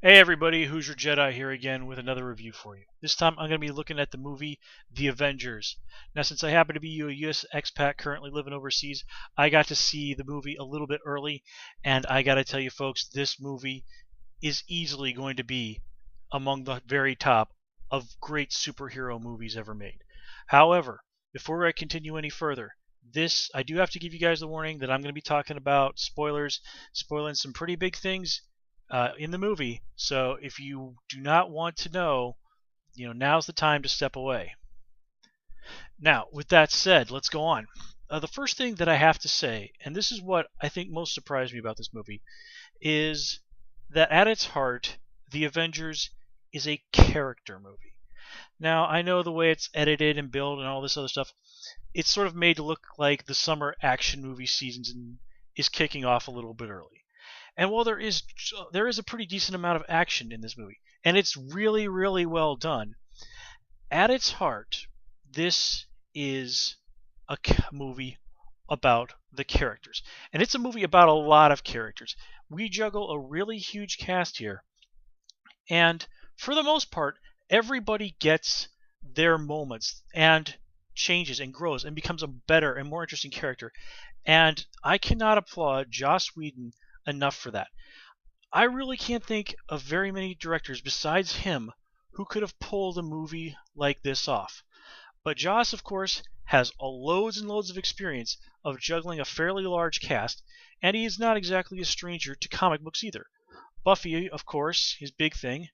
Hey everybody, Who's Your Jedi here again with another review for you. This time I'm going to be looking at the movie The Avengers. Now since I happen to be a US expat currently living overseas, I got to see the movie a little bit early, and I got to tell you folks, this movie is easily going to be among the very top of great superhero movies ever made. However, before I continue any further, I do have to give you guys the warning that I'm going to be talking about spoilers, spoiling some pretty big things in the movie. So if you do not want to know, now's the time to step away. Now, with that said, let's go on. The first thing that I have to say, and this is what I think most surprised me about this movie, is that at its heart, The Avengers is a character movie. Now, I know the way it's edited and built and all this other stuff, it's sort of made to look like the summer action movie season is kicking off a little bit early. And while there is a pretty decent amount of action in this movie, and it's really really well done, at its heart, this is a movie about the characters, and it's a movie about a lot of characters. We juggle a really huge cast here, and for the most part, everybody gets their moments and changes and grows and becomes a better and more interesting character. And I cannot applaud Joss Whedon enough for that. I really can't think of very many directors besides him who could have pulled a movie like this off. But Joss, of course, has loads and loads of experience of juggling a fairly large cast, and he is not exactly a stranger to comic books either. Buffy, of course, his big thing,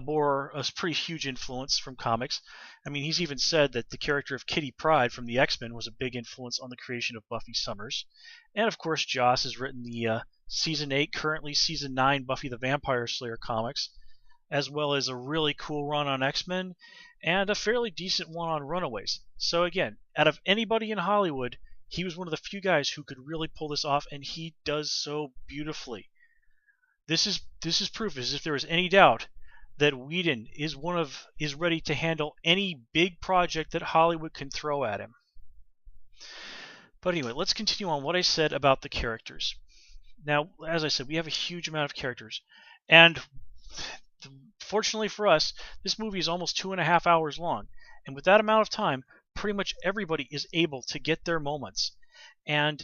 bore a pretty huge influence from comics. I mean, he's even said that the character of Kitty Pryde from the X-Men was a big influence on the creation of Buffy Summers. And of course, Joss has written the Season 8, currently Season 9 Buffy the Vampire Slayer comics, as well as a really cool run on X-Men, and a fairly decent one on Runaways. So again, out of anybody in Hollywood, he was one of the few guys who could really pull this off, and he does so beautifully. This is proof, as if there was any doubt, that Whedon is ready to handle any big project that Hollywood can throw at him. But anyway, let's continue on what I said about the characters. Now, as I said, we have a huge amount of characters, and fortunately for us, this movie is almost 2.5 hours long, and with that amount of time, pretty much everybody is able to get their moments. And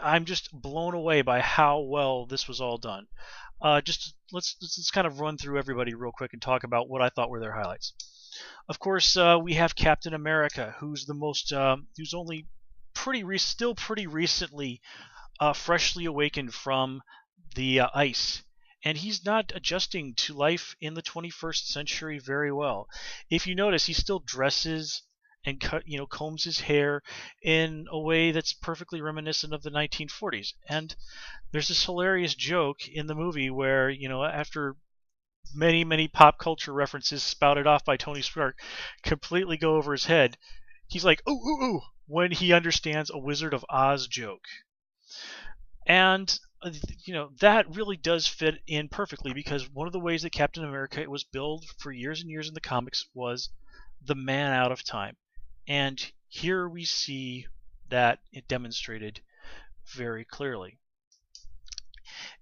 I'm just blown away by how well this was all done. Let's kind of run through everybody real quick and talk about what I thought were their highlights. Of course, we have Captain America, who's only still pretty recently freshly awakened from the ice, and he's not adjusting to life in the 21st century very well. If you notice, he still dresses and combs his hair in a way that's perfectly reminiscent of the 1940s. And there's this hilarious joke in the movie where, after many pop culture references spouted off by Tony Stark completely go over his head, he's like, ooh, ooh, ooh, when he understands a Wizard of Oz joke. And that really does fit in perfectly, because one of the ways that Captain America was billed for years and years in the comics was the man out of time. And here we see that it demonstrated very clearly.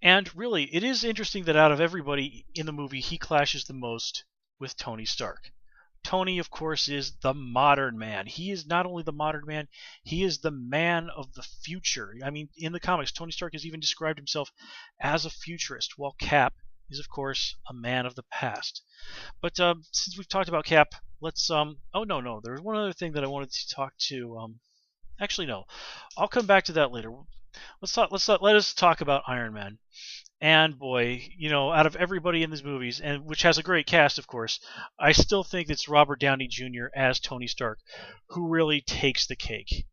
And really, it is interesting that out of everybody in the movie, he clashes the most with Tony Stark. Tony, of course, is the modern man. He is not only the modern man, he is the man of the future. I mean, in the comics, Tony Stark has even described himself as a futurist, while Cap is, of course, a man of the past. But since we've talked about Cap, let's oh no, there's one other thing that I wanted to talk to. Actually, no, I'll come back to that later. Let us talk about Iron Man. And boy, out of everybody in these movies, and which has a great cast, of course, I still think it's Robert Downey Jr. as Tony Stark who really takes the cake.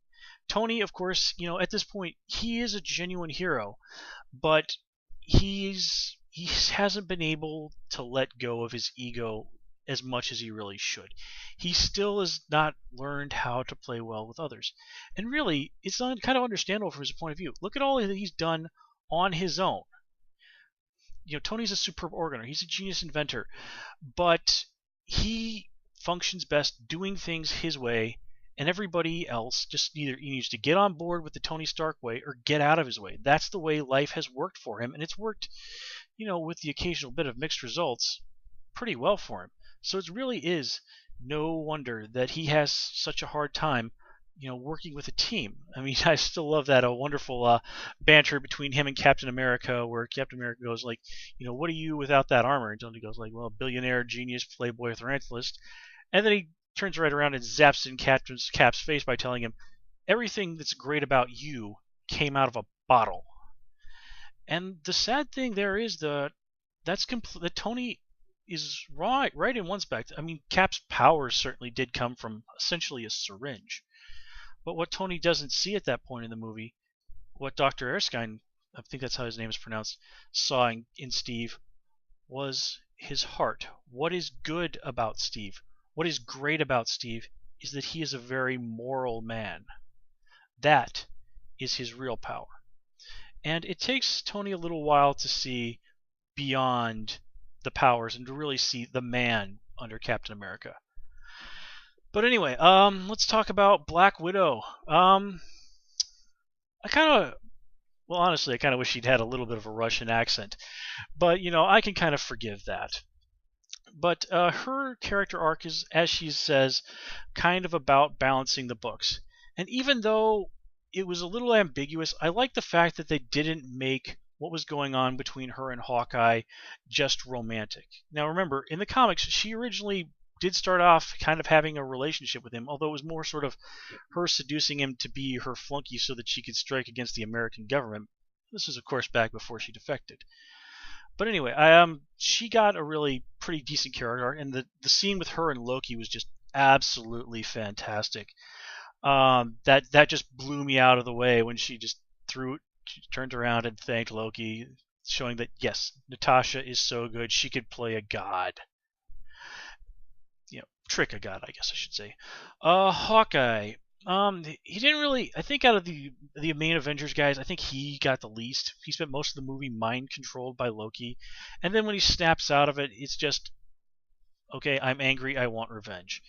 Tony, of course, at this point, he is a genuine hero, but he hasn't been able to let go of his ego as much as he really should. He still has not learned how to play well with others. And really, it's kind of understandable from his point of view. Look at all that he's done on his own. Tony's a superb organizer. He's a genius inventor, but he functions best doing things his way, and everybody else just either needs to get on board with the Tony Stark way or get out of his way. That's the way life has worked for him, and it's worked with the occasional bit of mixed results, pretty well for him. So it really is no wonder that he has such a hard time, working with a team. I mean, I still love that a wonderful banter between him and Captain America, where Captain America goes like, what are you without that armor? And Tony goes like, well, billionaire, genius, playboy, philanthropist. And then he turns right around and zaps in Cap's face by telling him, everything that's great about you came out of a bottle. And the sad thing there is that Tony is right in one aspect. I mean, Cap's powers certainly did come from essentially a syringe. But what Tony doesn't see at that point in the movie, what Dr. Erskine, I think that's how his name is pronounced, saw in Steve was his heart. What is good about Steve? What is great about Steve is that he is a very moral man. That is his real power. And it takes Tony a little while to see beyond the powers and to really see the man under Captain America. But anyway, let's talk about Black Widow. Honestly, I kind of wish she'd had a little bit of a Russian accent. But, I can kind of forgive that. But her character arc is, as she says, kind of about balancing the books. And even though it was a little ambiguous, I like the fact that they didn't make what was going on between her and Hawkeye just romantic. Now remember, in the comics, she originally did start off kind of having a relationship with him, although it was more sort of her seducing him to be her flunky so that she could strike against the American government. This is, of course, back before she defected. But anyway, she got a really pretty decent character arc, and the scene with her and Loki was just absolutely fantastic. That just blew me out of the way when she turned around and thanked Loki, showing that yes, Natasha is so good she could play a god. Trick a god, I guess I should say. Hawkeye. He didn't really. I think out of the main Avengers guys, I think he got the least. He spent most of the movie mind controlled by Loki, and then when he snaps out of it, it's just, okay, I'm angry, I want revenge.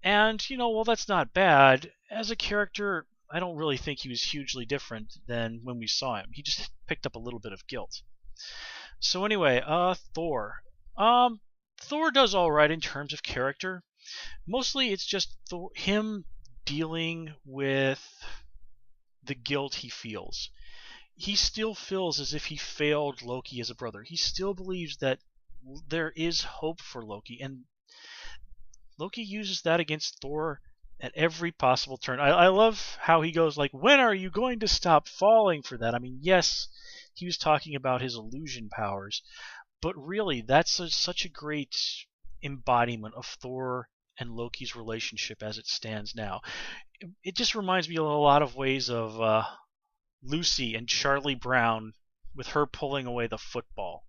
And that's not bad. As a character, I don't really think he was hugely different than when we saw him. He just picked up a little bit of guilt. So anyway, Thor. Thor does all right in terms of character. Mostly, it's just him dealing with the guilt he feels. He still feels as if he failed Loki as a brother. He still believes that there is hope for Loki, and Loki uses that against Thor at every possible turn. I love how he goes like, when are you going to stop falling for that? I mean, yes, he was talking about his illusion powers, but really, that's such a great embodiment of Thor and Loki's relationship as it stands now. It just reminds me in a lot of ways of Lucy and Charlie Brown, with her pulling away the football.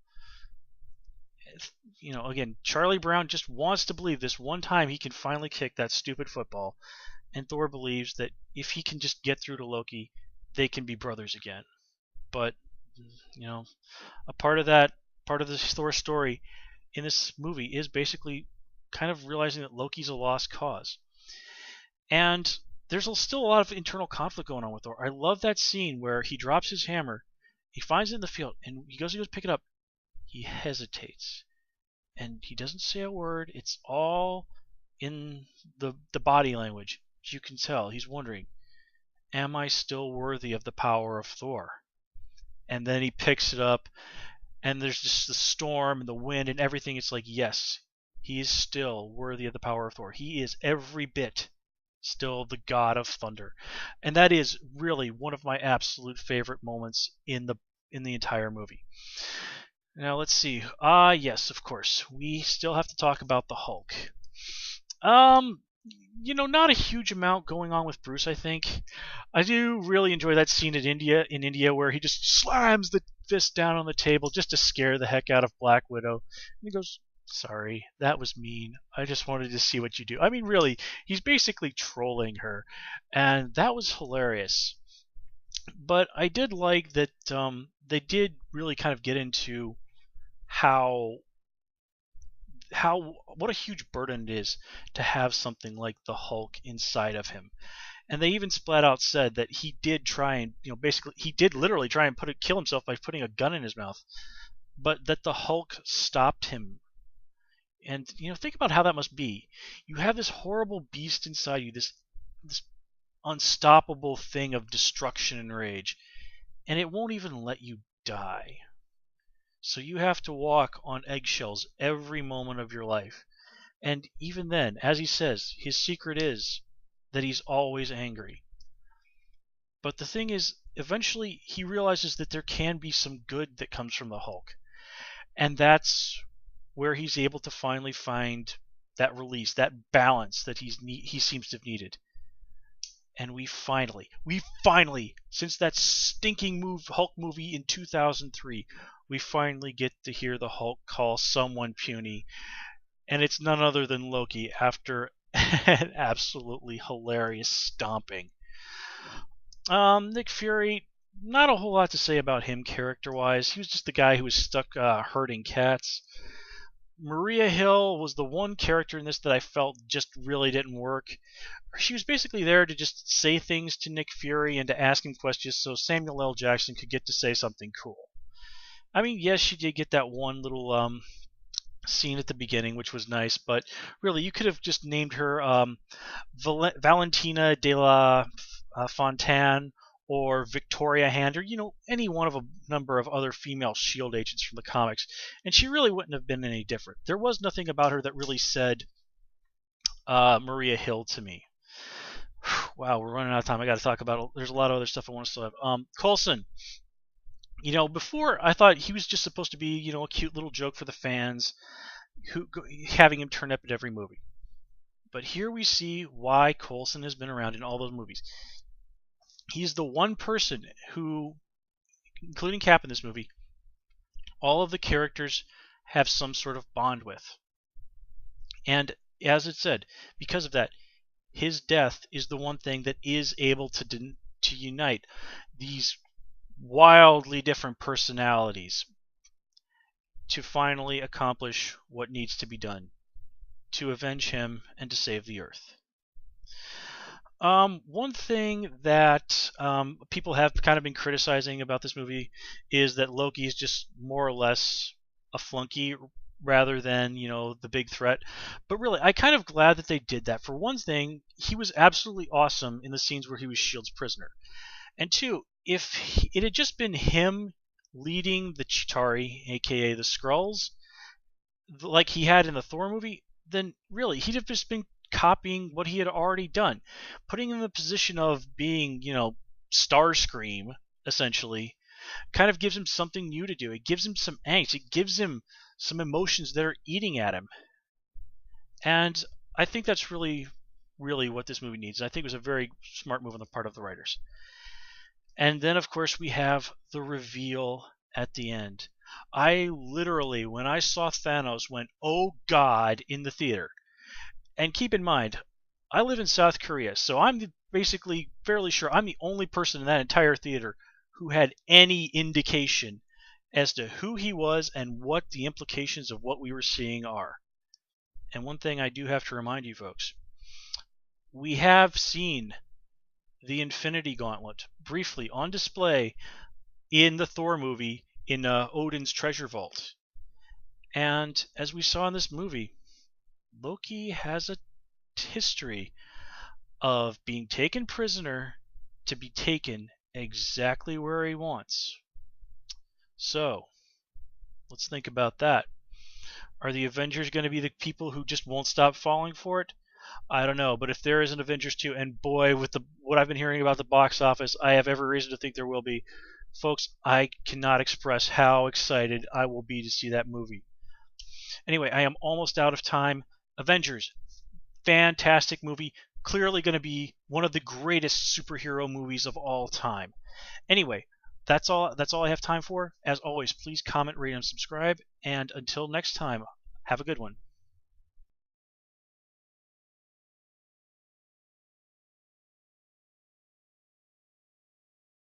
Again, Charlie Brown just wants to believe this one time he can finally kick that stupid football, and Thor believes that if he can just get through to Loki, they can be brothers again. But, a part of this Thor story in this movie is basically kind of realizing that Loki's a lost cause. And there's still a lot of internal conflict going on with Thor. I love that scene where he drops his hammer, he finds it in the field, and he goes to pick it up. He hesitates, and he doesn't say a word. It's all in the body language. As you can tell, he's wondering, am I still worthy of the power of Thor? And then he picks it up, and there's just the storm and the wind and everything. It's like, yes, he is still worthy of the power of Thor. He is every bit still the god of thunder. And that is really one of my absolute favorite moments in the entire movie. Now let's see. Yes, of course. We still have to talk about the Hulk. Not a huge amount going on with Bruce, I think. I do really enjoy that scene in India where he just slams the fist down on the table just to scare the heck out of Black Widow. And he goes, sorry, that was mean. I just wanted to see what you do. I mean, really, he's basically trolling her. And that was hilarious. But I did like that they did really kind of get into what a huge burden it is to have something like the Hulk inside of him. And they even flat out said that he did try and, basically, he did literally try and kill himself by putting a gun in his mouth. but that the Hulk stopped him. And think about how that must be. You have this horrible beast inside you, this unstoppable thing of destruction and rage, and it won't even let you die. So you have to walk on eggshells every moment of your life. And even then, as he says, his secret is that he's always angry. But the thing is, eventually he realizes that there can be some good that comes from the Hulk. And that's where he's able to finally find that release, that balance that he seems to have needed. And we finally, since that stinking Hulk movie in 2003, we finally get to hear the Hulk call someone puny. And it's none other than Loki after an absolutely hilarious stomping. Nick Fury, not a whole lot to say about him character-wise. He was just the guy who was stuck herding cats. Maria Hill was the one character in this that I felt just really didn't work. She was basically there to just say things to Nick Fury and to ask him questions so Samuel L. Jackson could get to say something cool. I mean, yes, she did get that one little scene at the beginning, which was nice, but really, you could have just named her Valentina de la Fontaine or Victoria Hand, or any one of a number of other female S.H.I.E.L.D. agents from the comics, and she really wouldn't have been any different. There was nothing about her that really said Maria Hill to me. Wow, we're running out of time. I got to talk about. There's a lot of other stuff I want to still have. Coulson. Before I thought he was just supposed to be, a cute little joke for the fans, having him turn up at every movie. But here we see why Coulson has been around in all those movies. He's the one person who, including Cap in this movie, all of the characters have some sort of bond with. And as it said, because of that, his death is the one thing that is able to unite these wildly different personalities to finally accomplish what needs to be done to avenge him and to save the Earth. One thing that people have kind of been criticizing about this movie is that Loki is just more or less a flunky rather than, the big threat. But really, I'm kind of glad that they did that. For one thing, he was absolutely awesome in the scenes where he was S.H.I.E.L.D.'s prisoner. And two, if it had just been him leading the Chitauri, aka the Skrulls, like he had in the Thor movie, then really, he'd have just been copying what he had already done, putting him in the position of being, Starscream, essentially, kind of gives him something new to do. It gives him some angst. It gives him some emotions that are eating at him. And I think that's really, really what this movie needs. I think it was a very smart move on the part of the writers. And then, of course, we have the reveal at the end. I literally, when I saw Thanos, went, "Oh God," in the theater. And keep in mind, I live in South Korea, so I'm basically fairly sure I'm the only person in that entire theater who had any indication as to who he was and what the implications of what we were seeing are. And one thing I do have to remind you folks, we have seen the Infinity Gauntlet briefly on display in the Thor movie in Odin's treasure vault. And as we saw in this movie, Loki has a history of being taken prisoner to be taken exactly where he wants. So, let's think about that. Are the Avengers going to be the people who just won't stop falling for it? I don't know, but if there is an Avengers 2, and boy, with what I've been hearing about the box office, I have every reason to think there will be. Folks, I cannot express how excited I will be to see that movie. Anyway, I am almost out of time. Avengers, fantastic movie. Clearly going to be one of the greatest superhero movies of all time. Anyway, that's all I have time for. As always, please comment, rate, and subscribe. And until next time, have a good one.